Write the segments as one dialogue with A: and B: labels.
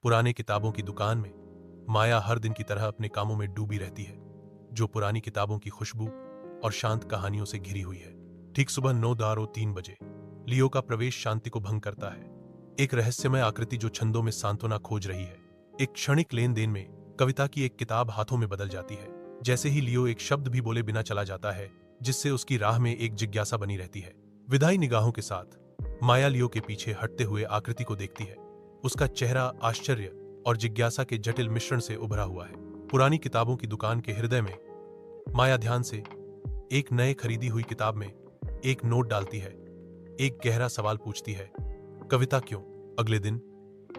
A: पुराने किताबों की दुकान में माया हर दिन की तरह अपने कामों में डूबी रहती है, जो पुरानी किताबों की खुशबू और शांत कहानियों से घिरी हुई है। ठीक सुबह 9:03 बजे लियो का प्रवेश शांति को भंग करता है। एक रहस्यमय आकृति जो छंदों में सांत्वना खोज रही है। एक क्षणिक लेन देन में कविता की एक किताब हाथों में बदल जाती है। जैसे ही लियो एक शब्द भी बोले बिना चला जाता है, जिससे उसकी राह में एक जिज्ञासा बनी रहती है। विदाई निगाहों के साथ माया लियो के पीछे हटते हुए आकृति को देखती है। उसका चेहरा आश्चर्य और जिज्ञासा के जटिल मिश्रण से उभरा हुआ है। पुरानी किताबों की दुकान के हृदय में माया ध्यान से एक नए खरीदी हुई किताब में एक नोट डालती है। एक गहरा सवाल पूछती है, कविता क्यों? अगले दिन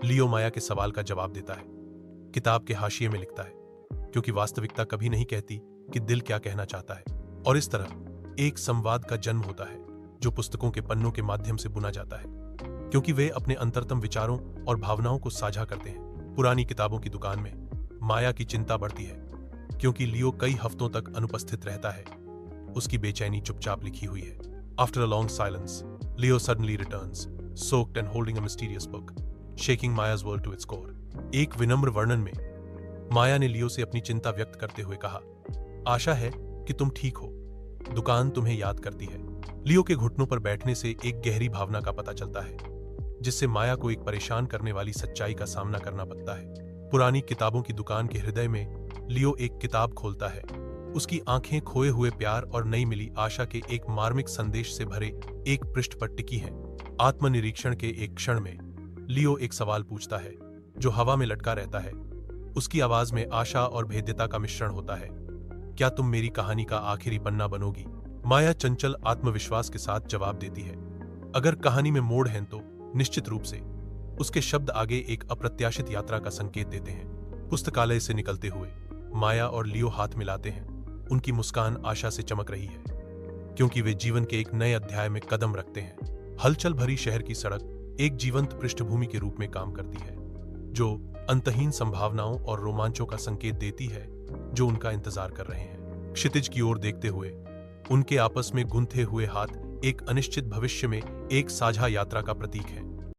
A: लियो माया के सवाल का जवाब देता है। किताब के हाशिए में लिखता है, क्योंकि वास्तविकता कभी नहीं कहती कि दिल क्या कहना चाहता है। और इस तरह एक संवाद का जन्म होता है, जो पुस्तकों के पन्नों के माध्यम से बुना जाता है, क्योंकि वे अपने अंतरतम विचारों और भावनाओं को साझा करते हैं। पुरानी किताबों की दुकान में माया की चिंता बढ़ती है, क्योंकि लियो कई हफ्तों तक अनुपस्थित रहता है। उसकी बेचैनी चुपचाप लिखी हुई है। After a long silence, Leo suddenly returns, soaked and holding a mysterious book, shaking Maya's world to its core. एक विनम्र वर्णन में माया ने लियो से अपनी चिंता व्यक्त करते हुए कहा, आशा है कि तुम ठीक हो। दुकान तुम्हें याद करती है। लियो के घुटनों पर बैठने से एक गहरी भावना का पता चलता है, जिससे माया को एक परेशान करने वाली सच्चाई का सामना करना पड़ता है। पुरानी किताबों की दुकान के हृदय में लियो एक किताब खोलता है। उसकी आंखें खोए हुए प्यार और नई मिली आशा के एक मार्मिक संदेश से भरे एक पृष्ठ पर टिकी हैं। आत्मनिरीक्षण के एक क्षण में लियो एक सवाल पूछता है, जो हवा में लटका रहता है। उसकी आवाज में आशा और भेद्यता का मिश्रण होता है, क्या तुम मेरी कहानी का आखिरी पन्ना बनोगी? माया चंचल आत्मविश्वास के साथ जवाब देती है, अगर कहानी में मोड़ है तो निश्चित रूप से। उसके शब्द आगे एक अप्रत्याशित यात्रा का संकेत देते हैं। पुस्तकालय से निकलते हुए माया और लियो हाथ मिलाते हैं। उनकी मुस्कान आशा से चमक रही है, क्योंकि वे जीवन के एक नए अध्याय में कदम रखते हैं। हलचल भरी शहर की सड़क एक जीवंत पृष्ठभूमि के रूप में काम करती है, जो अंतहीन संभावनाओं और रोमांचों का संकेत देती है जो उनका इंतजार कर रहे हैं। क्षितिज की ओर देखते हुए उनके आपस में गुंथे हुए हाथ एक अनिश्चित भविष्य में एक साझा यात्रा का प्रतीक है।